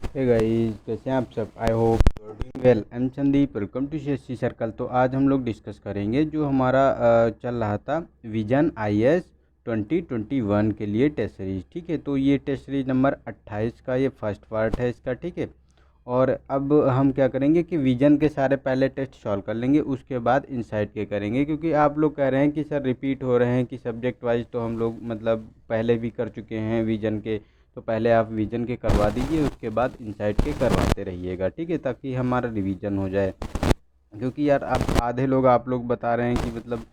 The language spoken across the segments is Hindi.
हे गाइस, कैसे हैं आप सब। I hope you are doing well. I am Sandeep, welcome to CSC circle. तो आज हम लोग डिस्कस करेंगे जो हमारा चल रहा था विजन आईएएस 2021 के लिए टेस्ट सीरीज। ठीक है, तो ये टेस्ट सीरीज नंबर 28 का ये फर्स्ट पार्ट है इसका। ठीक है, और अब हम क्या करेंगे कि विजन के सारे पहले टेस्ट सॉल्व कर लेंगे, उसके बाद इनसाइट के करेंगे, क्योंकि आप लोग कह रहे हैं कि सर रिपीट हो रहे हैं कि सब्जेक्ट वाइज तो हम लोग मतलब पहले भी कर चुके हैं विजन के। तो पहले आप विजन के करवा दीजिए, उसके बाद इनसाइट के करवाते रहिएगा। ठीक है, ताकि हमारा रिवीजन हो जाए। क्योंकि यार आप आधे लोग आप लोग बता रहे हैं कि मतलब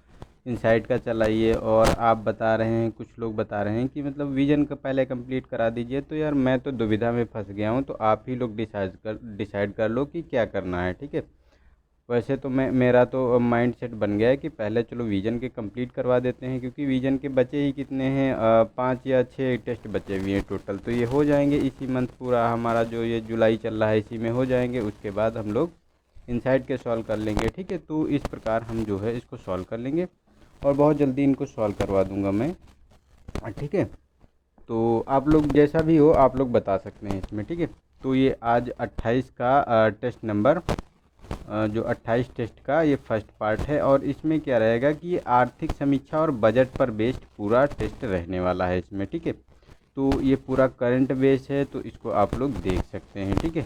इनसाइट का चलाइए, और आप बता रहे हैं, कुछ लोग बता रहे हैं कि मतलब विजन का पहले कंप्लीट करा दीजिए। तो यार मैं तो दुविधा में फंस गया हूँ, तो आप ही लोग डिसाइड कर लो कि क्या करना है। ठीक है, वैसे तो मेरा तो माइंड सेट बन गया है कि पहले चलो विजन के कंप्लीट करवा देते हैं, क्योंकि विजन के बचे ही कितने हैं, 5 या 6 टेस्ट बचे हुए हैं टोटल। तो ये हो जाएंगे इसी मंथ, पूरा हमारा जो ये जुलाई चल रहा है इसी में हो जाएंगे। उसके बाद हम लोग इनसाइड के सॉल्व कर लेंगे। ठीक है, तो इस प्रकार हम जो है इसको सॉल्व कर लेंगे, और बहुत जल्दी इनको सॉल्व करवा दूंगा मैं। ठीक है, तो आप लोग जैसा भी हो आप लोग बता सकते हैं इसमें। ठीक है, तो ये आज 28 का टेस्ट नंबर, जो 28 टेस्ट का ये फर्स्ट पार्ट है, और इसमें क्या रहेगा कि ये आर्थिक समीक्षा और बजट पर बेस्ड पूरा टेस्ट रहने वाला है इसमें। ठीक है, तो ये पूरा करंट बेस है, तो इसको आप लोग देख सकते हैं। ठीक है,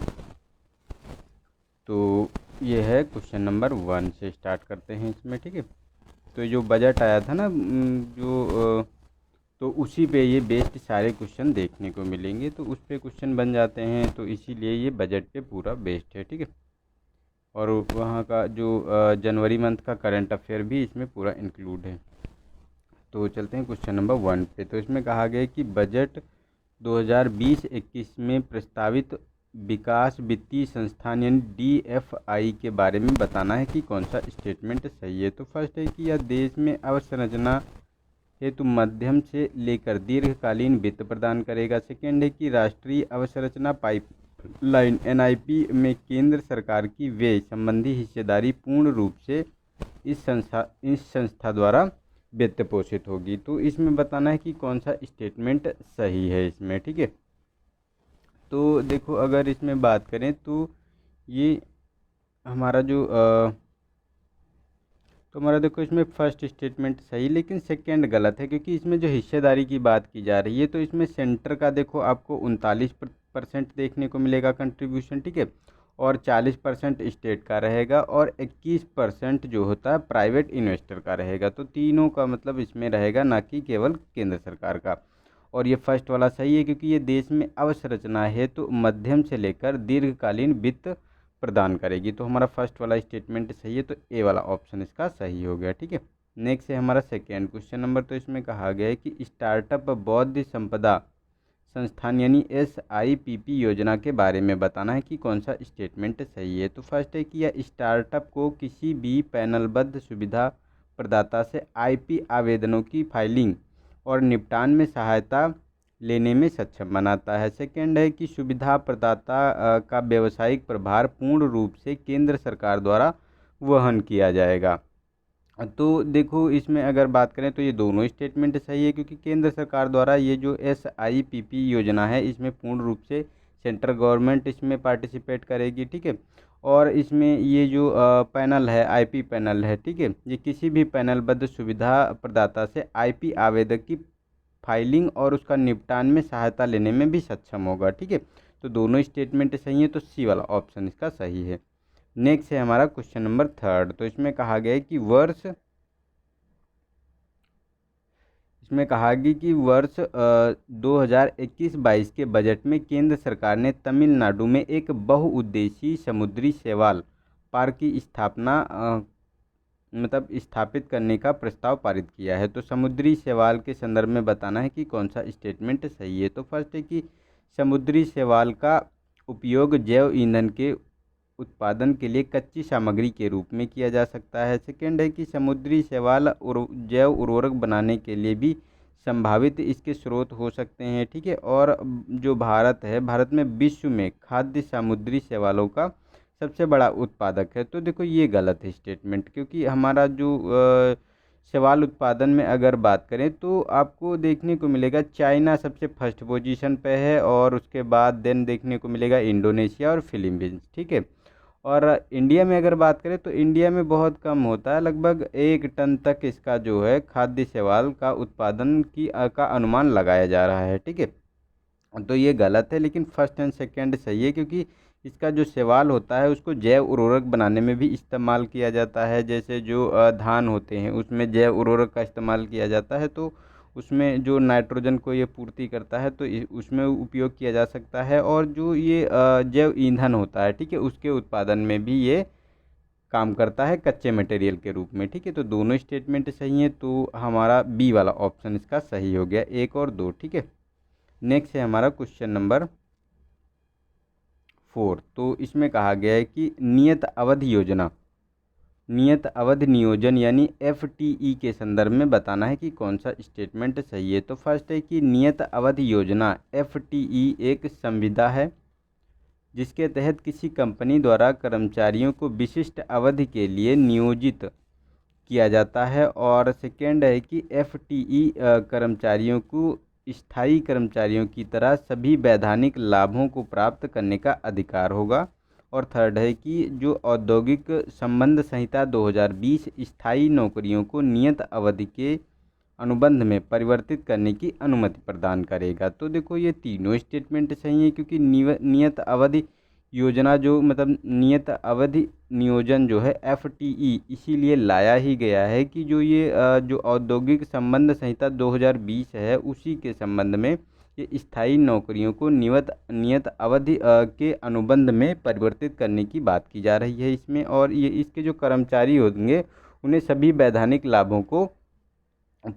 तो ये है क्वेश्चन नंबर 1 से स्टार्ट करते हैं इसमें। ठीक है, तो जो बजट आया था ना, तो उसी पे ये बेस्ड सारे क्वेश्चन देखने को मिलेंगे, तो उस पे क्वेश्चन बन जाते हैं, तो इसीलिए ये बजट पे पूरा बेस्ड है। ठीक है, और वहाँ का जो जनवरी मंथ का करंट अफेयर भी इसमें पूरा इंक्लूड है। तो चलते हैं क्वेश्चन नंबर 1 पे। तो इसमें कहा गया है कि बजट 2020-21 में प्रस्तावित विकास वित्तीय संस्थान यानी डीएफआई के बारे में बताना है कि कौन सा स्टेटमेंट सही है। तो फर्स्ट है कि यह देश में अवसंरचना हेतु मध्यम से लेकर दीर्घकालीन वित्त प्रदान करेगा। सेकेंड है कि राष्ट्रीय अवसंरचना पाइपलाइन एनआईपी में केंद्र सरकार की व्यय संबंधी हिस्सेदारी पूर्ण रूप से इस संस्था द्वारा वित्त पोषित होगी। तो इसमें बताना है कि कौन सा स्टेटमेंट सही है इसमें। ठीक है, तो देखो अगर इसमें बात करें तो ये हमारा जो तो हमारा देखो इसमें फर्स्ट स्टेटमेंट सही, लेकिन सेकंड गलत है, क्योंकि इसमें जो हिस्सेदारी की बात की जा रही है तो इसमें सेंटर का देखो आपको 39% देखने को मिलेगा कंट्रीब्यूशन। ठीक है, और 40% स्टेट का रहेगा, और 21% जो होता है प्राइवेट इन्वेस्टर का रहेगा। तो तीनों का मतलब इसमें रहेगा, ना कि केवल केंद्र सरकार का। और ये फर्स्ट वाला सही है, क्योंकि ये देश में अवसंरचना है तो मध्यम से लेकर दीर्घकालीन वित्त प्रदान करेगी। तो हमारा फर्स्ट वाला स्टेटमेंट सही है, तो ए वाला ऑप्शन इसका सही हो गया। ठीक है, नेक्स्ट है हमारा सेकेंड क्वेश्चन नंबर। तो इसमें कहा गया है कि स्टार्टअप बौद्ध संपदा संस्थान यानी SIPP योजना के बारे में बताना है कि कौन सा स्टेटमेंट सही है। तो फर्स्ट है कि यह स्टार्टअप को किसी भी पैनलबद्ध सुविधा प्रदाता से IP आवेदनों की फाइलिंग और निपटान में सहायता लेने में सक्षम बनाता है। सेकंड है कि सुविधा प्रदाता का व्यावसायिक प्रभार पूर्ण रूप से केंद्र सरकार द्वारा वहन किया जाएगा। तो देखो इसमें अगर बात करें तो ये दोनों स्टेटमेंट सही है, क्योंकि केंद्र सरकार द्वारा ये जो SIPP योजना है इसमें पूर्ण रूप से सेंट्रल गवर्नमेंट इसमें पार्टिसिपेट करेगी। ठीक है, और इसमें ये जो पैनल है IP पैनल है, ठीक है, ये किसी भी पैनलबद्ध सुविधा प्रदाता से IP आवेदक की फाइलिंग और उसका निपटान में सहायता लेने में भी सक्षम होगा। ठीक है, तो दोनों स्टेटमेंट सही है, तो सी वाला ऑप्शन इसका सही है। नेक्स्ट है हमारा क्वेश्चन नंबर थर्ड। तो इसमें कहा गया है कि वर्ष 2021-22 के बजट में केंद्र सरकार ने तमिलनाडु में एक बहुउद्देशीय समुद्री शैवाल पार्क की मतलब स्थापित करने का प्रस्ताव पारित किया है। तो समुद्री शैवाल के संदर्भ में बताना है कि कौन सा स्टेटमेंट सही है। तो फर्स्ट है कि समुद्री शैवाल का उपयोग जैव ईंधन के उत्पादन के लिए कच्ची सामग्री के रूप में किया जा सकता है। सेकेंड है कि समुद्री शैवाल जैव उर्वरक बनाने के लिए भी संभावित इसके स्रोत हो सकते हैं। ठीक है, और जो भारत है, भारत में विश्व में खाद्य समुद्री शैवालों का सबसे बड़ा उत्पादक है। तो देखो ये गलत है स्टेटमेंट, क्योंकि हमारा जो शैवाल उत्पादन में अगर बात करें तो आपको देखने को मिलेगा चाइना सबसे फर्स्ट पोजीशन पे है, और उसके बाद देन देखने को मिलेगा इंडोनेशिया और फिलीपींस, ठीक है। और इंडिया में अगर बात करें तो इंडिया में बहुत कम होता है, लगभग 1 टन तक इसका जो है खाद्य शैवाल का उत्पादन का अनुमान लगाया जा रहा है, ठीक है। तो ये गलत है, लेकिन फर्स्ट एंड सेकंड सही है, क्योंकि इसका जो शैवाल होता है उसको जैव उर्वरक बनाने में भी इस्तेमाल किया जाता है। जैसे जो धान होते हैं उसमें जैव उर्वरक का इस्तेमाल किया जाता है, तो उसमें जो नाइट्रोजन को ये पूर्ति करता है, तो उसमें उपयोग किया जा सकता है। और जो ये जैव ईंधन होता है, ठीक है, उसके उत्पादन में भी ये काम करता है कच्चे मटेरियल के रूप में, ठीक है। तो दोनों स्टेटमेंट सही हैं, तो हमारा बी वाला ऑप्शन इसका सही हो गया, 1 और 2, ठीक है। नेक्स्ट है हमारा क्वेश्चन नंबर 4। तो इसमें कहा गया है कि नियत अवधि योजना, नियत अवधि नियोजन यानी FTE के संदर्भ में बताना है कि कौन सा स्टेटमेंट सही है। तो फर्स्ट है कि नियत अवधि योजना FTE एक संविदा है जिसके तहत किसी कंपनी द्वारा कर्मचारियों को विशिष्ट अवधि के लिए नियोजित किया जाता है। और सेकेंड है कि FTE कर्मचारियों को स्थायी कर्मचारियों की तरह सभी वैधानिक लाभों को प्राप्त करने का अधिकार होगा। और थर्ड है कि जो औद्योगिक संबंध संहिता 2020 स्थायी नौकरियों को नियत अवधि के अनुबंध में परिवर्तित करने की अनुमति प्रदान करेगा। तो देखो ये तीनों स्टेटमेंट सही है, क्योंकि नियत अवधि योजना जो मतलब नियत अवधि नियोजन जो है FTE इसीलिए लाया ही गया है कि जो ये जो औद्योगिक संबंध संहिता 2020 है उसी के संबंध में ये स्थायी नौकरियों को नियत अवधि के अनुबंध में परिवर्तित करने की बात की जा रही है इसमें। और ये इसके जो कर्मचारी होंगे उन्हें सभी वैधानिक लाभों को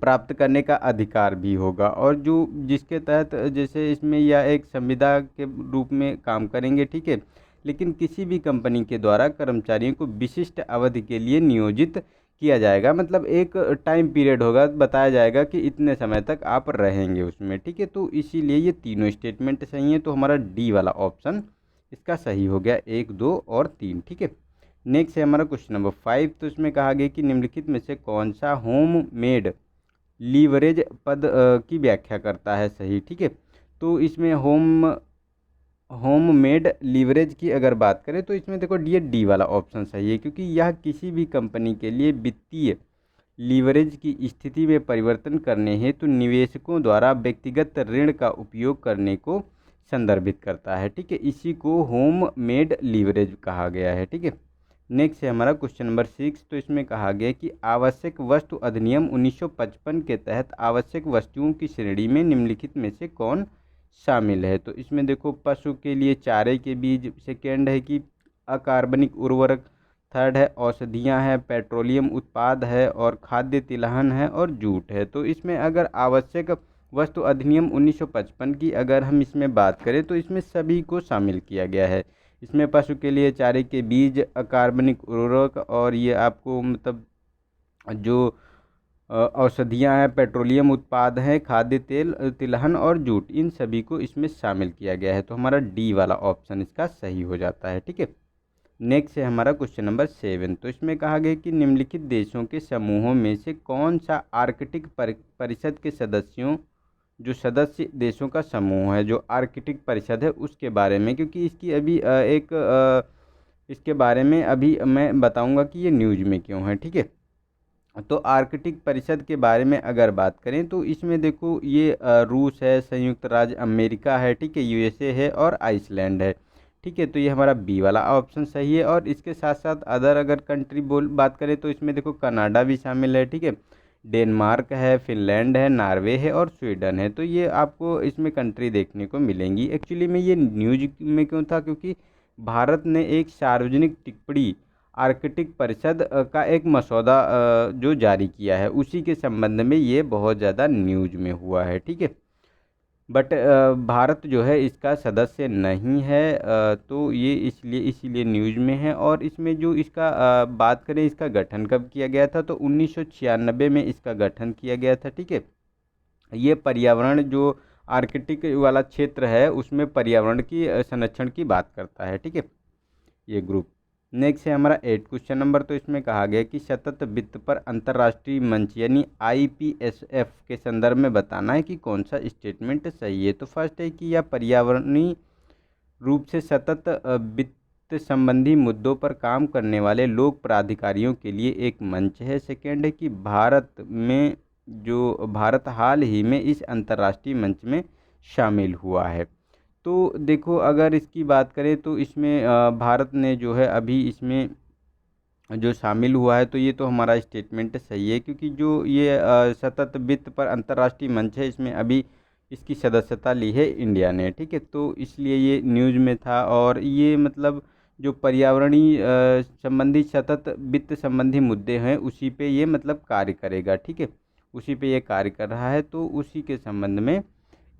प्राप्त करने का अधिकार भी होगा। और जो जिसके तहत जैसे इसमें यह एक संविदा के रूप में काम करेंगे, ठीक है, लेकिन किसी भी कंपनी के द्वारा कर्मचारियों को विशिष्ट अवधि के लिए नियोजित किया जाएगा, मतलब एक टाइम पीरियड होगा, बताया जाएगा कि इतने समय तक आप रहेंगे उसमें, ठीक है। तो इसीलिए ये तीनों स्टेटमेंट सही हैं, तो हमारा डी वाला ऑप्शन इसका सही हो गया, 1, 2 और 3, ठीक है। नेक्स्ट है हमारा क्वेश्चन नंबर 5। तो इसमें कहा गया कि निम्नलिखित में से कौन सा होम मेड लीवरेज पद की व्याख्या करता है सही, ठीक है। तो इसमें होम मेड लीवरेज की अगर बात करें तो इसमें देखो डी वाला ऑप्शन सही है, क्योंकि यह किसी भी कंपनी के लिए वित्तीय लीवरेज की स्थिति में परिवर्तन करने हेतु निवेशकों द्वारा व्यक्तिगत ऋण का उपयोग करने को संदर्भित करता है, ठीक है। इसी को होम मेड लीवरेज कहा गया है, ठीक है। नेक्स्ट है हमारा क्वेश्चन नंबर 6। तो इसमें कहा गया कि आवश्यक वस्तु अधिनियम 1955 के तहत आवश्यक वस्तुओं की श्रेणी में निम्नलिखित में से कौन शामिल है। तो इसमें देखो पशु के लिए चारे के बीज, सेकेंड है कि अकार्बनिक उर्वरक, थर्ड है औषधियाँ हैं, पेट्रोलियम उत्पाद है, और खाद्य तिलहन है, और जूट है। तो इसमें अगर आवश्यक वस्तु अधिनियम 1955 की अगर हम इसमें बात करें तो इसमें सभी को शामिल किया गया है। इसमें पशु के लिए चारे के बीज, अकार्बनिक उर्वरक, और ये आपको मतलब जो औषधियाँ हैं, पेट्रोलियम उत्पाद हैं, खाद्य तेल, तिलहन और जूट, इन सभी को इसमें शामिल किया गया है। तो हमारा डी वाला ऑप्शन इसका सही हो जाता है, ठीक है। नेक्स्ट है हमारा क्वेश्चन नंबर 7। तो इसमें कहा गया कि निम्नलिखित देशों के समूहों में से कौन सा आर्कटिक परिषद के सदस्यों, जो सदस्य देशों का समूह है, जो आर्कटिक परिषद है उसके बारे में, क्योंकि इसकी अभी इसके बारे में अभी मैं बताऊंगा कि ये न्यूज़ में क्यों है, ठीक है। तो आर्कटिक परिषद के बारे में अगर बात करें तो इसमें देखो ये रूस है, संयुक्त राज्य अमेरिका है, ठीक है, USA है, और आइसलैंड है, ठीक है। तो ये हमारा बी वाला ऑप्शन सही है। और इसके साथ साथ अदर अगर कंट्री बात करें तो इसमें देखो कनाडा भी शामिल है, ठीक है, डेनमार्क है, फिनलैंड है, नॉर्वे है, और स्वीडन है। तो ये आपको इसमें कंट्री देखने को मिलेंगी। एक्चुअली में ये न्यूज में क्यों था, क्योंकि भारत ने एक सार्वजनिक टिप्पणी आर्कटिक परिषद का एक मसौदा जो जारी किया है उसी के संबंध में ये बहुत ज़्यादा न्यूज में हुआ है, ठीक है। बट भारत जो है इसका सदस्य नहीं है, तो ये इसीलिए न्यूज़ में है। और इसमें जो इसका बात करें इसका गठन कब किया गया था, तो 1996 में इसका गठन किया गया था, ठीक है। ये पर्यावरण जो आर्कटिक वाला क्षेत्र है उसमें पर्यावरण की संरक्षण की बात करता है, ठीक है, ये ग्रुप। नेक्स्ट है हमारा 8 क्वेश्चन नंबर। तो इसमें कहा गया कि सतत वित्त पर अंतर्राष्ट्रीय मंच यानी IPSF के संदर्भ में बताना है कि कौन सा स्टेटमेंट सही है। तो फर्स्ट है कि यह पर्यावरणीय रूप से सतत वित्त संबंधी मुद्दों पर काम करने वाले लोक प्राधिकारियों के लिए एक मंच है। सेकेंड है कि भारत हाल ही में इस अंतर्राष्ट्रीय मंच में शामिल हुआ है। तो देखो अगर इसकी बात करें तो इसमें भारत ने जो है अभी इसमें जो शामिल हुआ है, तो ये तो हमारा स्टेटमेंट सही है, क्योंकि जो ये सतत वित्त पर अंतर्राष्ट्रीय मंच है इसमें अभी इसकी सदस्यता ली है इंडिया ने, ठीक है। तो इसलिए ये न्यूज़ में था और ये मतलब जो पर्यावरणीय संबंधी सतत वित्त संबंधी मुद्दे हैं उसी पे ये मतलब कार्य करेगा, ठीक है। उसी पे ये कार्य कर रहा है, तो उसी के संबंध में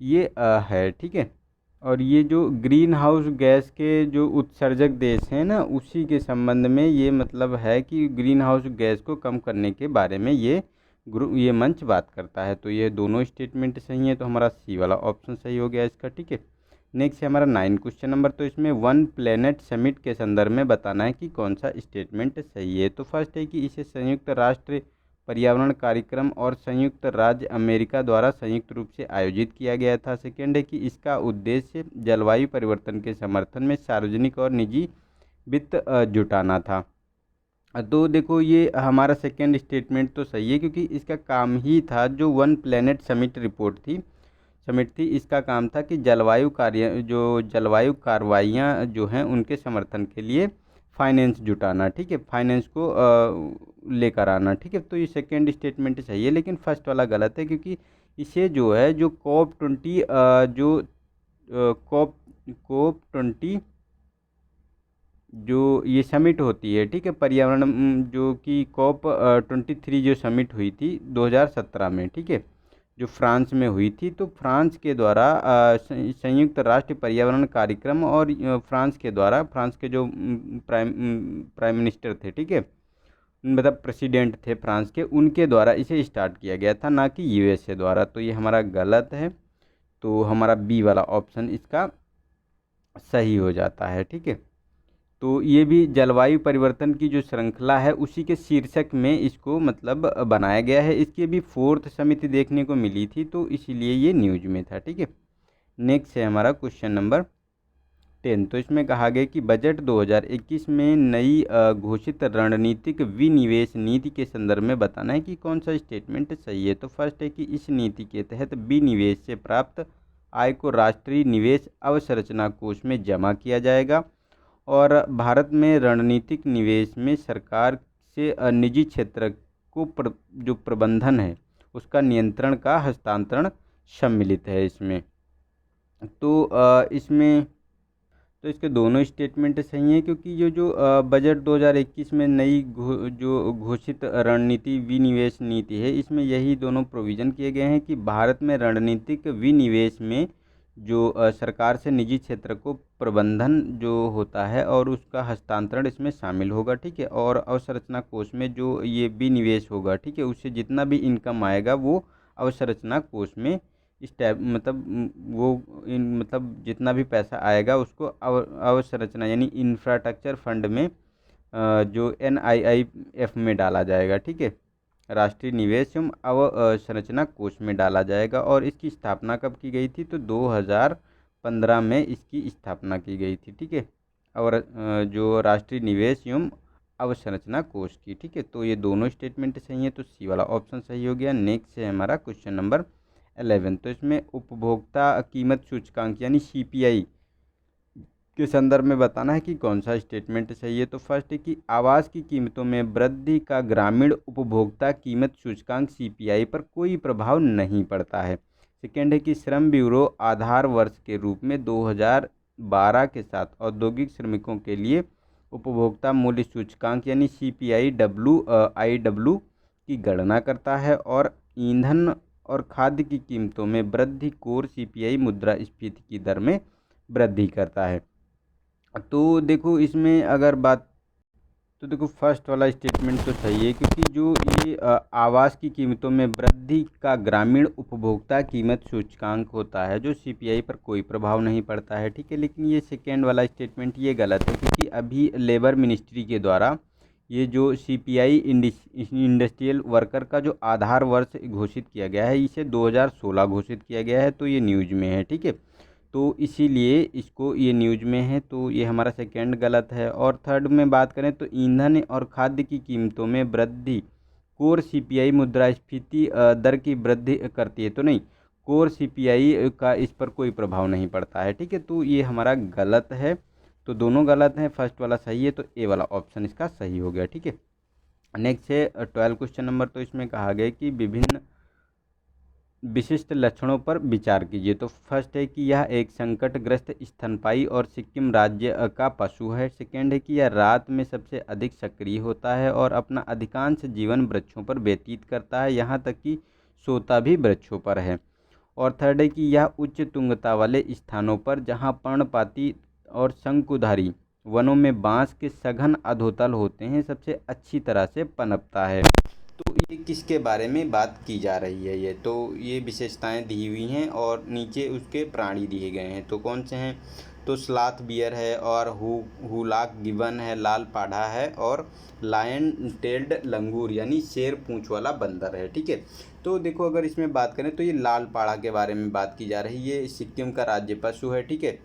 ये है, ठीक है। और ये जो ग्रीन हाउस गैस के जो उत्सर्जक देश हैं ना, उसी के संबंध में ये मतलब है कि ग्रीन हाउस गैस को कम करने के बारे में ये मंच बात करता है। तो ये दोनों स्टेटमेंट सही है, तो हमारा सी वाला ऑप्शन सही हो गया इसका, ठीक है। नेक्स्ट है हमारा 9 क्वेश्चन नंबर। तो इसमें वन प्लेनेट समिट के संदर्भ में बताना है कि कौन सा स्टेटमेंट सही है। तो फर्स्ट है कि इसे संयुक्त राष्ट्र पर्यावरण कार्यक्रम और संयुक्त राज्य अमेरिका द्वारा संयुक्त रूप से आयोजित किया गया था। सेकेंड है कि इसका उद्देश्य जलवायु परिवर्तन के समर्थन में सार्वजनिक और निजी वित्त जुटाना था। तो देखो ये हमारा सेकेंड स्टेटमेंट तो सही है, क्योंकि इसका काम ही था, जो वन प्लेनेट समिट थी, इसका काम था कि जलवायु कार्रवाइयाँ जो हैं उनके समर्थन के लिए फाइनेंस जुटाना, ठीक है, फाइनेंस को लेकर आना, ठीक है। तो ये सेकेंड स्टेटमेंट सही है, लेकिन फर्स्ट वाला गलत है, क्योंकि इसे जो है जो COP20 COP20 जो ये समिट होती है, ठीक है, पर्यावरण जो कि COP23 जो समिट हुई थी 2017 में, ठीक है, जो फ्रांस में हुई थी। तो फ्रांस के द्वारा संयुक्त राष्ट्र पर्यावरण कार्यक्रम और फ्रांस के जो प्राइम मिनिस्टर थे, ठीक है, मतलब प्रेसिडेंट थे फ्रांस के, उनके द्वारा इसे स्टार्ट किया गया था, ना कि USA द्वारा। तो ये हमारा गलत है, तो हमारा बी वाला ऑप्शन इसका सही हो जाता है, ठीक है। तो ये भी जलवायु परिवर्तन की जो श्रृंखला है उसी के शीर्षक में इसको मतलब बनाया गया है। इसकी भी 4th समिति देखने को मिली थी, तो इसीलिए ये न्यूज में था, ठीक है। नेक्स्ट है हमारा क्वेश्चन नंबर 10। तो इसमें कहा गया कि बजट 2021 में नई घोषित रणनीतिक विनिवेश नीति के संदर्भ में बताना है कि कौन सा स्टेटमेंट सही है। तो फर्स्ट है कि इस नीति के तहत विनिवेश से प्राप्त आय को राष्ट्रीय निवेश अवसंरचना कोष में जमा किया जाएगा और भारत में रणनीतिक निवेश में सरकार से निजी क्षेत्र को जो प्रबंधन है उसका नियंत्रण का हस्तांतरण सम्मिलित है इसमें। तो इसके दोनों स्टेटमेंट सही हैं, क्योंकि ये जो बजट 2021 में नई जो घोषित रणनीति विनिवेश नीति है, इसमें यही दोनों प्रोविज़न किए गए हैं कि भारत में रणनीतिक विनिवेश में जो सरकार से निजी क्षेत्र को प्रबंधन जो होता है और उसका हस्तांतरण इसमें शामिल होगा, ठीक है। और अवसंरचना कोष में जो ये विनिवेश होगा, ठीक है, उससे जितना भी इनकम आएगा वो अवसंरचना कोष में मतलब जितना भी पैसा आएगा उसको अवसंरचना यानी इंफ्रास्ट्रक्चर फंड में जो NIIF में डाला जाएगा, ठीक है, राष्ट्रीय निवेश एवं अवसंरचना कोष में डाला जाएगा। और इसकी स्थापना कब की गई थी? तो 2015 में इसकी स्थापना की गई थी, ठीक है, और जो राष्ट्रीय निवेश एवं अवसंरचना कोष की, ठीक है। तो ये दोनों स्टेटमेंट सही है, तो सी वाला ऑप्शन सही हो गया। नेक्स्ट है हमारा क्वेश्चन नंबर 11। तो इसमें उपभोक्ता कीमत सूचकांक यानी CPI के संदर्भ में बताना है कि कौन सा स्टेटमेंट सही है। तो फर्स्ट है कि आवास की कीमतों में वृद्धि का ग्रामीण उपभोक्ता कीमत सूचकांक CPI पर कोई प्रभाव नहीं पड़ता है। सेकेंड है कि श्रम ब्यूरो आधार वर्ष के रूप में 2012 के साथ औद्योगिक श्रमिकों के लिए उपभोक्ता मूल्य सूचकांक यानी CPI-IW की गणना करता है और ईंधन और खाद्य की कीमतों में वृद्धि कोर CPI मुद्रास्फीति की दर में वृद्धि करता है। तो देखो इसमें अगर बात तो देखो फर्स्ट वाला स्टेटमेंट तो सही है, क्योंकि जो ये कि आवास की कीमतों में वृद्धि का ग्रामीण उपभोक्ता कीमत सूचकांक होता है जो सीपीआई पर कोई प्रभाव नहीं पड़ता है, ठीक है। लेकिन ये सेकेंड वाला स्टेटमेंट ये गलत है, क्योंकि अभी लेबर मिनिस्ट्री के द्वारा ये जो सीपीआई इंडस्ट्रियल वर्कर का जो आधार वर्ष घोषित किया गया है, इसे 2016 घोषित किया गया है, तो ये न्यूज में है, ठीक है। तो इसीलिए इसको ये न्यूज में है, तो ये हमारा सेकेंड गलत है। और थर्ड में बात करें तो ईंधन और खाद्य की कीमतों में वृद्धि कोर सीपीआई मुद्रास्फीति दर की वृद्धि करती है, तो नहीं, कोर सीपीआई का इस पर कोई प्रभाव नहीं पड़ता है, ठीक है। तो ये हमारा गलत है, तो दोनों गलत हैं, फर्स्ट वाला सही है, तो ए वाला ऑप्शन इसका सही हो गया, ठीक है। नेक्स्ट है 12 क्वेश्चन नंबर। तो इसमें कहा गया कि विभिन्न विशिष्ट लक्षणों पर विचार कीजिए। तो फर्स्ट है कि यह एक संकटग्रस्त स्तनपायी और सिक्किम राज्य का पशु है। सेकेंड है कि यह रात में सबसे अधिक सक्रिय होता है और अपना अधिकांश जीवन वृक्षों पर व्यतीत करता है, यहाँ तक कि सोता भी वृक्षों पर है। और थर्ड है कि यह उच्च तुंगता वाले स्थानों पर, जहाँ पर्णपाती और शंकुधारी वनों में बांस के सघन अधोतल होते हैं, सबसे अच्छी तरह से पनपता है। तो ये किसके बारे में बात की जा रही है? ये विशेषताएं दी हुई हैं और नीचे उसके प्राणी दिए गए हैं। तो कौन से हैं? तो स्लॉथ बियर है, और हुलाक गिबन है, लाल पाढ़ा है, और लायन टेल्ड लंगूर यानी शेर पूंछ वाला बंदर है, ठीक है। तो देखो, अगर इसमें बात करें तो ये लाल पाढ़ा के बारे में बात की जा रही है। ये सिक्किम का राज्य पशु है, ठीक है,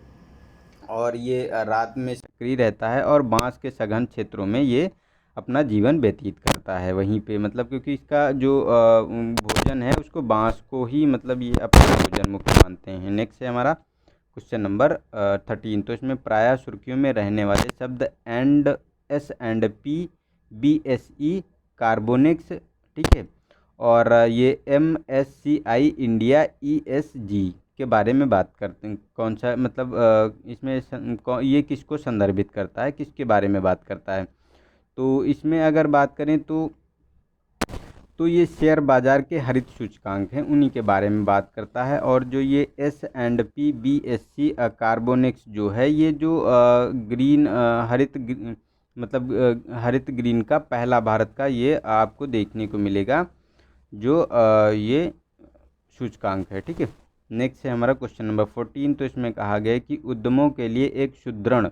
और ये रात में सक्रिय रहता है और बांस के सघन क्षेत्रों में ये अपना जीवन व्यतीत करता है वहीं पे, मतलब क्योंकि इसका जो भोजन है उसको बांस को ही, मतलब ये अपना भोजन मुख्य मानते हैं। नेक्स्ट है हमारा क्वेश्चन नंबर 13। तो इसमें प्रायः सुर्खियों में रहने वाले शब्द S&P BSE कार्बोनिक्स, ठीक है, और ये MSCI इंडिया ESG के बारे में बात करते हैं। कौन सा, मतलब इसमें ये किसको संदर्भित करता है, किसके बारे में बात करता है? तो इसमें अगर बात करें तो ये शेयर बाजार के हरित सूचकांक हैं, उन्हीं के बारे में बात करता है। और जो ये S&P BSE कार्बोनिक्स जो है, ये जो ग्रीन हरित ग्रीन का पहला भारत का ये आपको देखने को मिलेगा जो ये सूचकांक है, ठीक है। नेक्स्ट है हमारा क्वेश्चन नंबर 14। तो इसमें कहा गया है कि उद्यमों के लिए एक सुदृढ़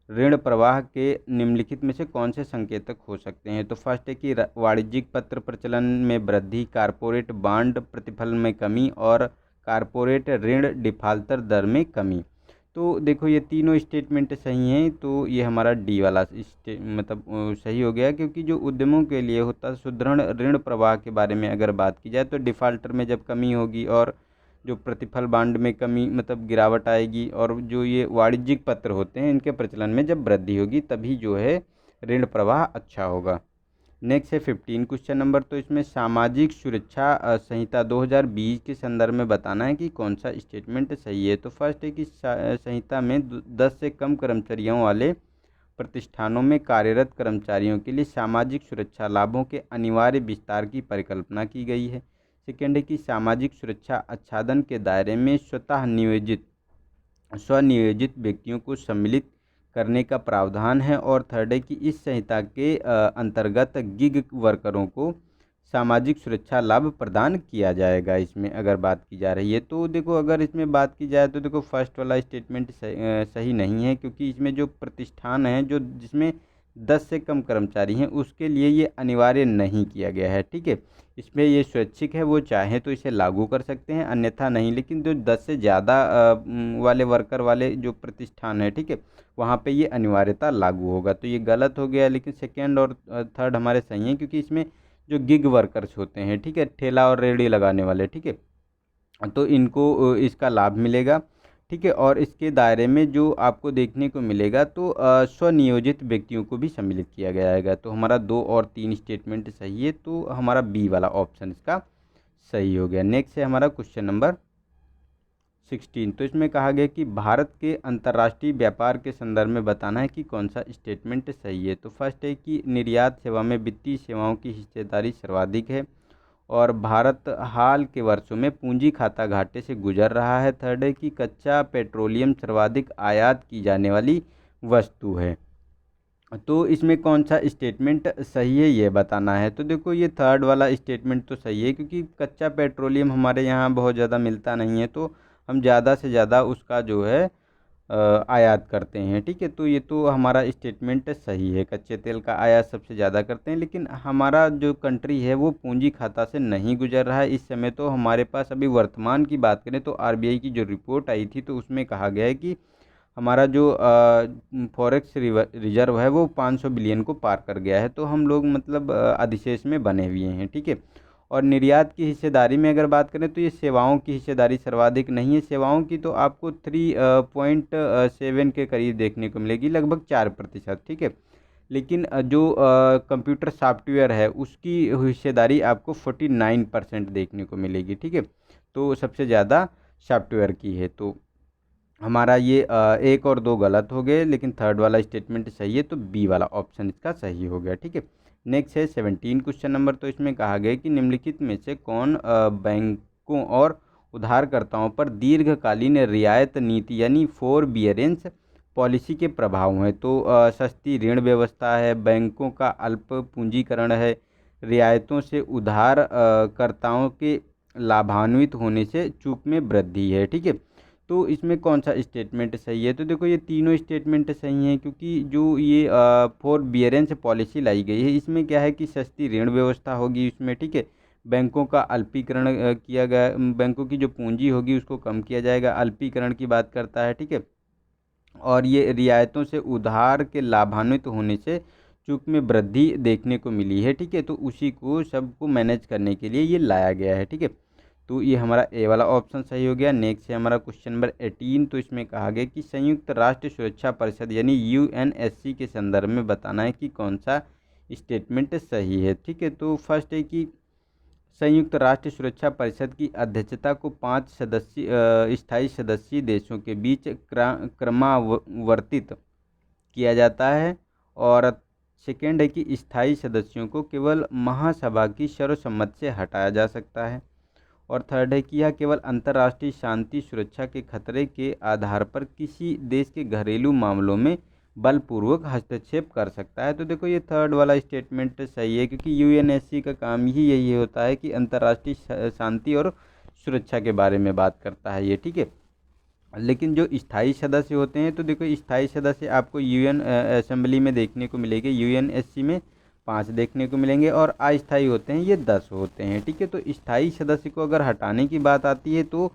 ऋण प्रवाह के निम्नलिखित में से कौन से संकेतक हो सकते हैं? तो फर्स्ट है कि वाणिज्यिक पत्र प्रचलन में वृद्धि, कारपोरेट बांड प्रतिफल में कमी, और कारपोरेट ऋण डिफाल्टर दर में कमी। तो देखो, ये तीनों स्टेटमेंट सही हैं, तो ये हमारा डी वाला सही हो गया, क्योंकि जो उद्यमों के लिए होता है सुदृढ़ ऋण प्रवाह के बारे में अगर बात की जाए तो डिफाल्टर में जब कमी होगी, और जो प्रतिफल बांड में कमी, मतलब गिरावट आएगी, और जो ये वाणिज्यिक पत्र होते हैं इनके प्रचलन में जब वृद्धि होगी, तभी जो है ऋण प्रवाह अच्छा होगा। नेक्स्ट है 15 क्वेश्चन नंबर। तो इसमें सामाजिक सुरक्षा संहिता 2020 के संदर्भ में बताना है कि कौन सा स्टेटमेंट सही है। तो फर्स्ट है कि संहिता में 10 से कम कर्मचारियों वाले प्रतिष्ठानों में कार्यरत कर्मचारियों के लिए सामाजिक सुरक्षा लाभों के अनिवार्य विस्तार की परिकल्पना की गई है। सेकेंड है कि सामाजिक सुरक्षा आच्छादन के दायरे में स्वनियोजित व्यक्तियों को सम्मिलित करने का प्रावधान है। और थर्ड है कि इस संहिता के अंतर्गत गिग वर्करों को सामाजिक सुरक्षा लाभ प्रदान किया जाएगा। इसमें अगर बात की जा रही है तो देखो, अगर इसमें बात की जाए तो देखो फर्स्ट वाला स्टेटमेंट सही नहीं है, क्योंकि इसमें जो प्रतिष्ठान है जो जिसमें 10 से कम कर्मचारी हैं उसके लिए ये अनिवार्य नहीं किया गया है, ठीक है। इसमें ये स्वैच्छिक है, वो चाहे तो इसे लागू कर सकते हैं, अन्यथा नहीं। लेकिन जो 10 से ज़्यादा वाले वर्कर वाले जो प्रतिष्ठान है, ठीक है, वहाँ पे ये अनिवार्यता लागू होगा। तो ये गलत हो गया, लेकिन सेकेंड और थर्ड हमारे सही हैं, क्योंकि इसमें जो गिग वर्कर्स होते हैं, ठीक है, ठेला और रेहड़ी लगाने वाले, ठीक है, तो इनको इसका लाभ मिलेगा, ठीक है। और इसके दायरे में जो आपको देखने को मिलेगा तो स्वनियोजित व्यक्तियों को भी सम्मिलित किया गया है। तो हमारा 2 और 3 स्टेटमेंट सही है, तो हमारा बी वाला ऑप्शन इसका सही हो गया। नेक्स्ट है हमारा क्वेश्चन नंबर 16। तो इसमें कहा गया कि भारत के अंतर्राष्ट्रीय व्यापार के संदर्भ में बताना है कि कौन सा स्टेटमेंट सही है। तो फर्स्ट है कि निर्यात सेवा में वित्तीय सेवाओं की हिस्सेदारी सर्वाधिक है, और भारत हाल के वर्षों में पूंजी खाता घाटे से गुजर रहा है। थर्ड है कि कच्चा पेट्रोलियम सर्वाधिक आयात की जाने वाली वस्तु है। तो इसमें कौन सा स्टेटमेंट सही है ये बताना है। तो देखो ये थर्ड वाला स्टेटमेंट तो सही है, क्योंकि कच्चा पेट्रोलियम हमारे यहाँ बहुत ज़्यादा मिलता नहीं है, तो हम ज़्यादा से ज़्यादा उसका जो है आयात करते हैं। ठीक है, तो ये तो हमारा स्टेटमेंट सही है, कच्चे तेल का आयात सबसे ज़्यादा करते हैं। लेकिन हमारा जो कंट्री है वो पूंजी खाता से नहीं गुजर रहा है इस समय। तो हमारे पास अभी वर्तमान की बात करें तो आरबीआई की जो रिपोर्ट आई थी तो उसमें कहा गया है कि हमारा जो फॉरेक्स रिजर्व है वो 500 बिलियन को पार कर गया है। तो हम लोग मतलब अधिशेष में बने हुए हैं। ठीक है, और निर्यात की हिस्सेदारी में अगर बात करें तो ये सेवाओं की हिस्सेदारी सर्वाधिक नहीं है। सेवाओं की तो आपको 3.7 के करीब देखने को मिलेगी, लगभग 4%। ठीक है, लेकिन जो कंप्यूटर सॉफ्टवेयर है उसकी हिस्सेदारी आपको 49% देखने को मिलेगी। ठीक है, तो सबसे ज़्यादा सॉफ्टवेयर की है। तो हमारा ये एक और दो गलत हो गए, लेकिन थर्ड वाला स्टेटमेंट सही है, तो बी वाला ऑप्शन इसका सही हो गया। ठीक है, नेक्स्ट है 17 क्वेश्चन नंबर। तो इसमें कहा गया कि निम्नलिखित में से कौन बैंकों और उधारकर्ताओं पर दीर्घकालीन रियायत नीति यानी फोरबियरेंस पॉलिसी के प्रभाव हैं। तो सस्ती ऋण व्यवस्था है, बैंकों का अल्प पूंजीकरण है, रियायतों से उधारकर्ताओं के लाभान्वित होने से चूक में वृद्धि है। ठीक है, तो इसमें कौन सा स्टेटमेंट सही है। तो देखो ये तीनों स्टेटमेंट सही हैं, क्योंकि जो ये फोरबियरेंस पॉलिसी लाई गई है इसमें क्या है कि सस्ती ऋण व्यवस्था होगी इसमें। ठीक है, बैंकों का अल्पीकरण किया गया, बैंकों की जो पूंजी होगी उसको कम किया जाएगा, अल्पीकरण की बात करता है। ठीक है, और ये रियायतों से उधार के लाभान्वित होने से चूक में वृद्धि देखने को मिली है। ठीक है, तो उसी को सबको मैनेज करने के लिए ये लाया गया है। ठीक है, तो ये हमारा ए वाला ऑप्शन सही हो गया। नेक्स्ट है हमारा क्वेश्चन नंबर 18। तो इसमें कहा गया कि संयुक्त राष्ट्र सुरक्षा परिषद यानी यूएनएससी के संदर्भ में बताना है कि कौन सा स्टेटमेंट सही है। ठीक है, तो फर्स्ट है कि संयुक्त राष्ट्र सुरक्षा परिषद की अध्यक्षता को 5 सदस्यीय स्थायी सदस्यीय देशों के बीच क्रमावर्तित किया जाता है। और सेकेंड है कि स्थायी सदस्यों को केवल महासभा की सर्वसम्मति से हटाया जा सकता है। और थर्ड है कि यह केवल अंतर्राष्ट्रीय शांति सुरक्षा के खतरे के आधार पर किसी देश के घरेलू मामलों में बलपूर्वक हस्तक्षेप कर सकता है। तो देखो ये थर्ड वाला स्टेटमेंट सही है, क्योंकि यूएनएससी का काम ही यही होता है कि अंतर्राष्ट्रीय शांति और सुरक्षा के बारे में बात करता है ये। ठीक है, लेकिन जो स्थायी सदस्य होते हैं तो देखो स्थायी सदस्य आपको यूएन असेंबली में देखने को मिलेंगे, यूएनएससी में 5 देखने को मिलेंगे, और अस्थायी होते हैं ये 10 होते हैं। ठीक है, तो स्थायी सदस्य को अगर हटाने की बात आती है तो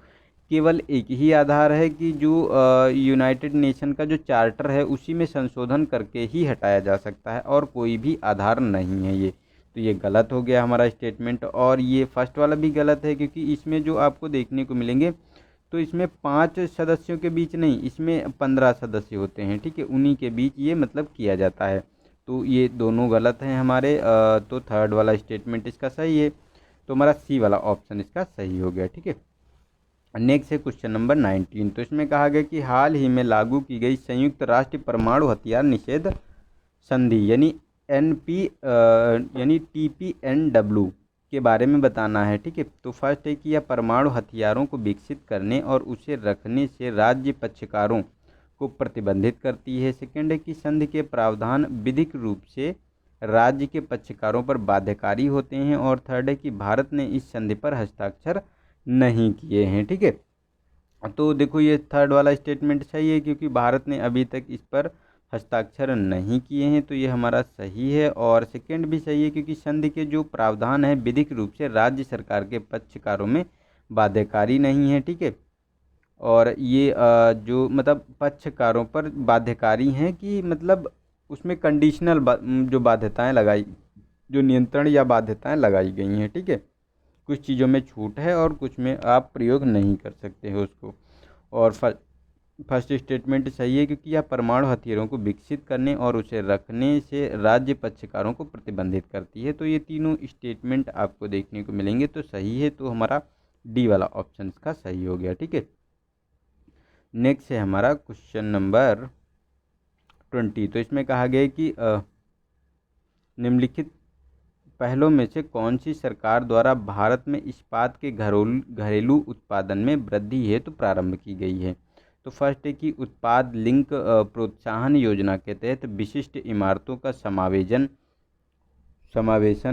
केवल एक ही आधार है कि जो यूनाइटेड नेशन का जो चार्टर है उसी में संशोधन करके ही हटाया जा सकता है, और कोई भी आधार नहीं है ये। तो ये गलत हो गया हमारा स्टेटमेंट। और ये फर्स्ट वाला भी गलत है, क्योंकि इसमें जो आपको देखने को मिलेंगे तो इसमें 5 सदस्यों के बीच नहीं, इसमें 15 सदस्य होते हैं। ठीक है, उन्हीं के बीच ये मतलब किया जाता है। तो ये दोनों गलत हैं हमारे। तो थर्ड वाला स्टेटमेंट इसका सही है, तो हमारा सी वाला ऑप्शन इसका सही हो गया। ठीक है, नेक्स्ट है क्वेश्चन नंबर 19। तो इसमें कहा गया कि हाल ही में लागू की गई संयुक्त राष्ट्र परमाणु हथियार निषेध संधि यानी TPNW के बारे में बताना है। ठीक है, तो फर्स्ट है कि यह परमाणु हथियारों को विकसित करने और उसे रखने से राज्य पक्षकारों को प्रतिबंधित करती है। सेकेंड है कि संधि के प्रावधान विधिक रूप से राज्य के पक्षकारों पर बाध्यकारी होते हैं। और थर्ड है कि भारत ने इस संधि पर हस्ताक्षर नहीं किए हैं। ठीक है, तो देखो ये थर्ड वाला स्टेटमेंट सही है, क्योंकि भारत ने अभी तक इस पर हस्ताक्षर नहीं किए हैं, तो ये हमारा सही है। और सेकंड भी सही है, क्योंकि संधि के जो प्रावधान है विधिक रूप से राज्य सरकार के पक्षकारों में बाध्यकारी नहीं है। ठीक है, और ये जो मतलब पक्षकारों पर बाध्यकारी हैं कि मतलब उसमें कंडीशनल जो बाध्यताएं लगाई, जो नियंत्रण या बाध्यताएं लगाई गई हैं। ठीक है, कुछ चीज़ों में छूट है और कुछ में आप प्रयोग नहीं कर सकते हो उसको। और फर्स्ट स्टेटमेंट सही है, क्योंकि यह परमाणु हथियारों को विकसित करने और उसे रखने से राज्य पक्षकारों को प्रतिबंधित करती है। तो ये तीनों स्टेटमेंट आपको देखने को मिलेंगे, तो सही है। तो हमारा डी वाला ऑप्शन इसका सही हो गया। ठीक है, नेक्स्ट है हमारा क्वेश्चन नंबर 20। तो इसमें कहा गया है कि निम्नलिखित पहलों में से कौन सी सरकार द्वारा भारत में इस्पात के घरेलू उत्पादन में वृद्धि हेतु प्रारंभ की गई है। तो फर्स्ट है कि उत्पाद लिंक प्रोत्साहन योजना के तहत विशिष्ट इमारतों का समावेशन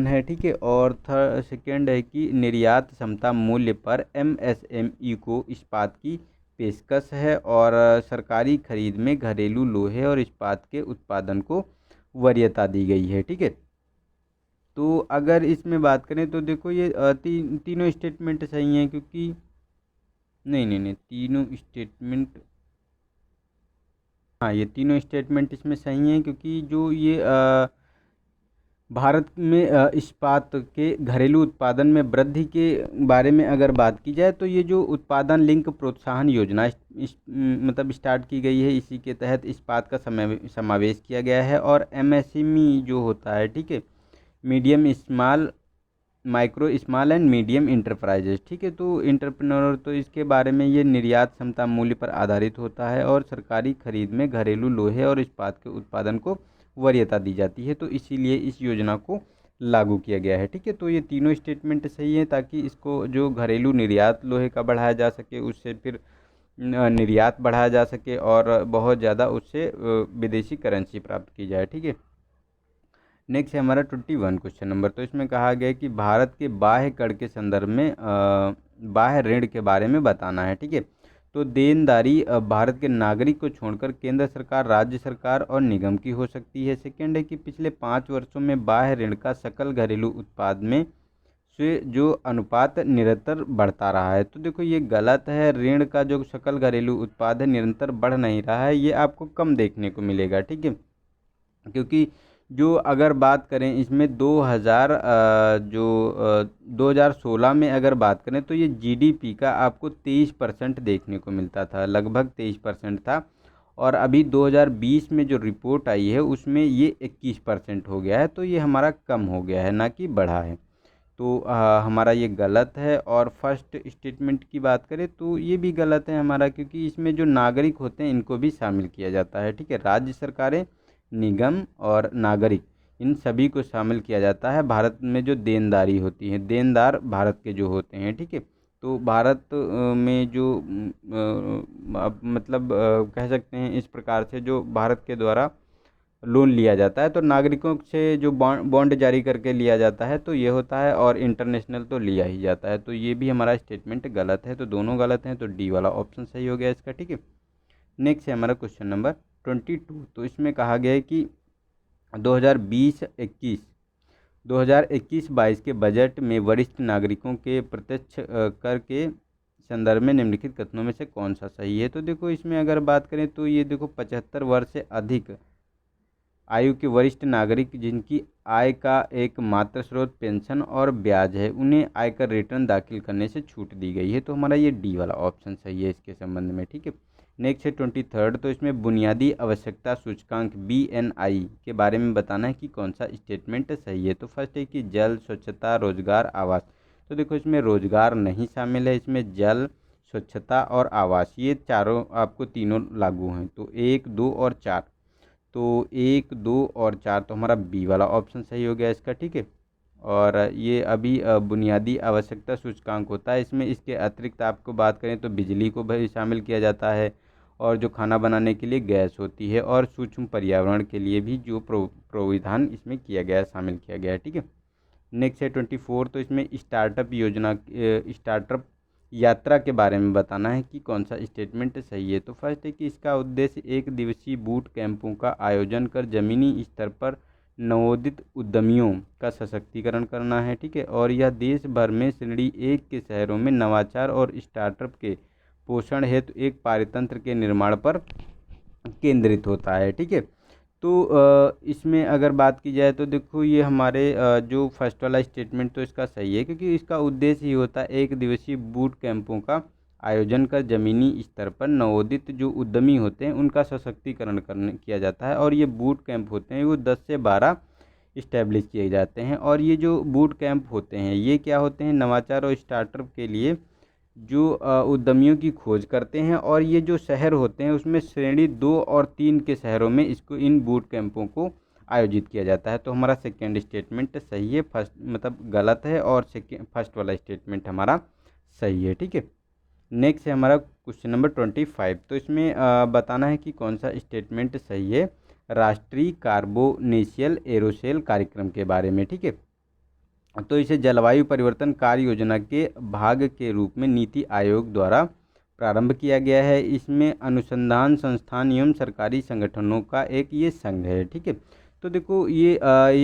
है, ठीक है। और सेकेंड है कि निर्यात क्षमता मूल्य पर एमएसएमई को इस्पात की पेशकश है। और सरकारी खरीद में घरेलू लोहे और इस्पात के उत्पादन को वरीयता दी गई है, ठीक है। तो अगर इसमें बात करें तो देखो ये तीनों स्टेटमेंट सही हैं, क्योंकि नहीं तीनों स्टेटमेंट, हाँ ये तीनों स्टेटमेंट इसमें सही हैं, क्योंकि जो ये भारत में इस्पात के घरेलू उत्पादन में वृद्धि के बारे में अगर बात की जाए तो ये जो उत्पादन लिंक प्रोत्साहन योजना मतलब स्टार्ट की गई है, इसी के तहत इस्पात का समावेश किया गया है। और एमएसएमई जो होता है, ठीक है, medium small micro small and medium enterprises, ठीक है, तो इंटरप्रेन्योर, तो इसके बारे में ये निर्यात क्षमता मूल्य पर आधारित होता है और सरकारी खरीद में घरेलू लोहे और इस्पात के उत्पादन को वरीयता दी जाती है, तो इसीलिए इस योजना को लागू किया गया है, ठीक है। तो ये तीनों स्टेटमेंट सही है, ताकि इसको जो घरेलू निर्यात लोहे का बढ़ाया जा सके, उससे फिर निर्यात बढ़ाया जा सके और बहुत ज़्यादा उससे विदेशी करेंसी प्राप्त की जाए, ठीक है। नेक्स्ट है हमारा 21 क्वेश्चन नंबर। तो इसमें कहा गया है कि भारत के बाह्य कर के संदर्भ में बाह्य ऋण के बारे में बताना है, ठीक है। तो देनदारी भारत के नागरिक को छोड़कर केंद्र सरकार, राज्य सरकार और निगम की हो सकती है। सेकेंड है कि पिछले 5 वर्षों में बाह्य ऋण का सकल घरेलू उत्पाद में से जो अनुपात निरंतर बढ़ता रहा है। तो देखो ये गलत है, ऋण का जो सकल घरेलू उत्पाद है निरंतर बढ़ नहीं रहा है, ये आपको कम देखने को मिलेगा, ठीक है। क्योंकि जो अगर बात करें इसमें 2016 में अगर बात करें तो ये जीडीपी का आपको 23% देखने को मिलता था, लगभग 23% था। और अभी 2020 में जो रिपोर्ट आई है उसमें ये 21% हो गया है, तो ये हमारा कम हो गया है, ना कि बढ़ा है। तो हमारा ये गलत है। और फर्स्ट स्टेटमेंट की बात करें तो ये भी गलत है हमारा, क्योंकि इसमें जो नागरिक होते हैं इनको भी शामिल किया जाता है, ठीक है। राज्य सरकारें, निगम और नागरिक, इन सभी को शामिल किया जाता है। भारत में जो देनदारी होती है, देनदार भारत के जो होते हैं, ठीक है। तो भारत में जो मतलब कह सकते हैं इस प्रकार से, जो भारत के द्वारा लोन लिया जाता है तो नागरिकों से जो बॉन्ड जारी करके लिया जाता है, तो ये होता है। और इंटरनेशनल तो लिया ही जाता है, तो ये भी हमारा स्टेटमेंट गलत है। तो दोनों गलत हैं, तो डी वाला ऑप्शन सही हो गया इसका, ठीक है। नेक्स्ट है हमारा क्वेश्चन नंबर 22। तो इसमें कहा गया है कि 2021-22 के बजट में वरिष्ठ नागरिकों के प्रत्यक्ष कर के संदर्भ में निम्नलिखित कथनों में से कौन सा सही है। तो देखो इसमें अगर बात करें तो ये देखो 75 वर्ष से अधिक आयु के वरिष्ठ नागरिक जिनकी आय का एकमात्र स्रोत पेंशन और ब्याज है, उन्हें आयकर रिटर्न दाखिल करने से छूट दी गई है। तो हमारा ये डी वाला ऑप्शन सही है इसके संबंध में, ठीक है। नेक्स्ट है 23। तो इसमें बुनियादी आवश्यकता सूचकांक BNI के बारे में बताना है कि कौन सा स्टेटमेंट सही है। तो फर्स्ट है कि जल, स्वच्छता, रोजगार, आवास। तो देखो इसमें रोजगार नहीं शामिल है, इसमें जल, स्वच्छता और आवास, ये चारों आपको तीनों लागू हैं। तो 1, 2 और 4, तो 1, 2 और 4, तो हमारा बी वाला ऑप्शन सही हो गया इसका, ठीक है। और ये अभी बुनियादी आवश्यकता सूचकांक होता है, इसमें इसके अतिरिक्त आपको बात करें तो बिजली को भी शामिल किया जाता है, और जो खाना बनाने के लिए गैस होती है, और सूक्ष्म पर्यावरण के लिए भी जो प्रोविधान इसमें किया गया है, शामिल किया गया है, ठीक है। नेक्स्ट है 24। तो इसमें स्टार्टअप यात्रा के बारे में बताना है कि कौन सा स्टेटमेंट सही है। तो फर्स्ट है कि इसका उद्देश्य 1 दिवसीय बूट कैंपों का आयोजन कर ज़मीनी स्तर पर नवोदित उद्यमियों का सशक्तिकरण करना है, ठीक है। और यह देश भर में श्रेणी 1 के शहरों में नवाचार और स्टार्टअप के पोषण हेतु एक पारितंत्र के निर्माण पर केंद्रित होता है, ठीक है। तो इसमें अगर बात की जाए तो देखो ये हमारे जो फर्स्ट वाला स्टेटमेंट तो इसका सही है, क्योंकि इसका उद्देश्य ही होता है 1 दिवसीय बूट कैंपों का आयोजन कर ज़मीनी स्तर पर नवोदित जो उद्यमी होते हैं उनका सशक्तिकरण किया जाता है। और ये बूट कैंप होते हैं वो 10 से 12 इस्टेब्लिश किए जाते हैं। और ये जो बूट कैंप होते हैं ये क्या होते हैं, नवाचार और स्टार्टअप के लिए जो उद्यमियों की खोज करते हैं। और ये जो शहर होते हैं उसमें श्रेणी 2 और 3 के शहरों में इसको इन बूट कैंपों को आयोजित किया जाता है। तो हमारा सेकेंड स्टेटमेंट सही है, फर्स्ट मतलब गलत है, और फर्स्ट वाला स्टेटमेंट हमारा सही है, ठीक है। नेक्स्ट है हमारा क्वेश्चन नंबर 25। तो इसमें बताना है कि कौन सा स्टेटमेंट सही है राष्ट्रीय कार्बोनेशियल एरोसेल कार्यक्रम के बारे में। ठीक है, तो इसे जलवायु परिवर्तन कार्य योजना के भाग के रूप में नीति आयोग द्वारा प्रारंभ किया गया है। इसमें अनुसंधान संस्थान एवं सरकारी संगठनों का एक ये संघ है। ठीक है, तो देखो ये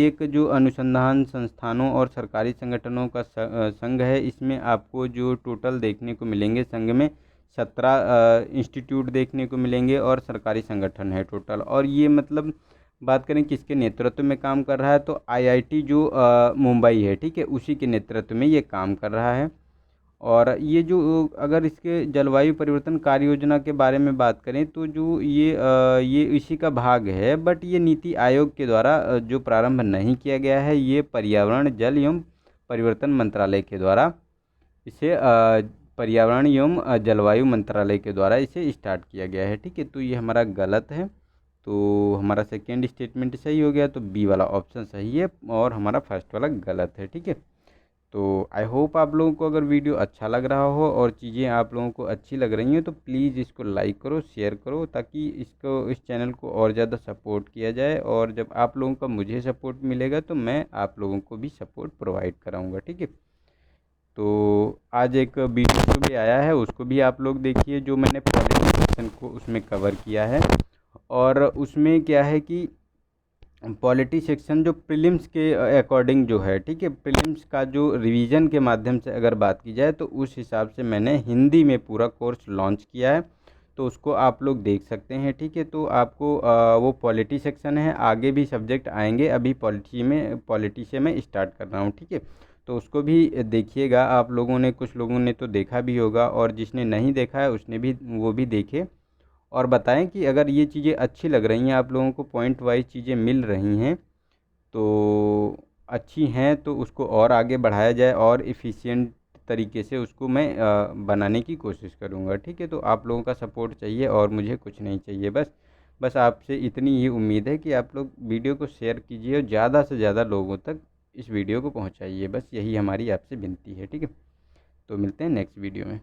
एक जो अनुसंधान संस्थानों और सरकारी संगठनों का संघ है, इसमें आपको जो टोटल देखने को मिलेंगे संघ में 17 इंस्टीट्यूट देखने को मिलेंगे और सरकारी संगठन है टोटल। और ये मतलब बात करें किसके नेतृत्व में काम कर रहा है, तो आईआईटी जो मुंबई है, ठीक है, उसी के नेतृत्व में ये काम कर रहा है। और ये जो अगर इसके जलवायु परिवर्तन कार्य योजना के बारे में बात करें तो जो ये इसी का भाग है, बट ये नीति आयोग के द्वारा जो प्रारंभ नहीं किया गया है, ये पर्यावरण जल एवं परिवर्तन मंत्रालय के द्वारा इसे पर्यावरण एवं जलवायु मंत्रालय के द्वारा इसे स्टार्ट किया गया है। ठीक है, तो ये हमारा गलत है, तो हमारा सेकेंड स्टेटमेंट सही हो गया, तो बी वाला ऑप्शन सही है और हमारा फर्स्ट वाला गलत है। ठीक है, तो आई होप आप लोगों को अगर वीडियो अच्छा लग रहा हो और चीज़ें आप लोगों को अच्छी लग रही हैं तो प्लीज़ इसको लाइक करो, शेयर करो, ताकि इस चैनल को और ज़्यादा सपोर्ट किया जाए। और जब आप लोगों का मुझे सपोर्ट मिलेगा तो मैं आप लोगों को भी सपोर्ट प्रोवाइड कराऊँगा। ठीक है, तो आज एक वीडियो जो भी आया है उसको भी आप लोग देखिए, जो मैंने पॉलिटी सेक्शन को उसमें कवर किया है। और उसमें क्या है कि पॉलिटी सेक्शन जो प्रीलिम्स के अकॉर्डिंग जो है, ठीक है, प्रीलिम्स का जो रिवीजन के माध्यम से अगर बात की जाए तो उस हिसाब से मैंने हिंदी में पूरा कोर्स लॉन्च किया है, तो उसको आप लोग देख सकते हैं। ठीक है, तो आपको वो पॉलिटी सेक्शन है, आगे भी सब्जेक्ट आएंगे, अभी पॉलिटी से मैं स्टार्ट कर रहा हूँ। ठीक है, तो उसको भी देखिएगा आप लोगों ने, कुछ लोगों ने तो देखा भी होगा और जिसने नहीं देखा है उसने भी वो भी देखे और बताएं कि अगर ये चीज़ें अच्छी लग रही हैं, आप लोगों को पॉइंट वाइज चीज़ें मिल रही हैं तो अच्छी हैं, तो उसको और आगे बढ़ाया जाए और इफ़िशिएंट तरीके से उसको मैं बनाने की कोशिश करूँगा। ठीक है, तो आप लोगों का सपोर्ट चाहिए और मुझे कुछ नहीं चाहिए, बस आपसे इतनी ही उम्मीद है कि आप लोग वीडियो को शेयर कीजिए और ज़्यादा से ज़्यादा लोगों तक इस वीडियो को पहुँचाइए। बस यही हमारी आपसे विनती है। ठीक है, तो मिलते हैं नेक्स्ट वीडियो में।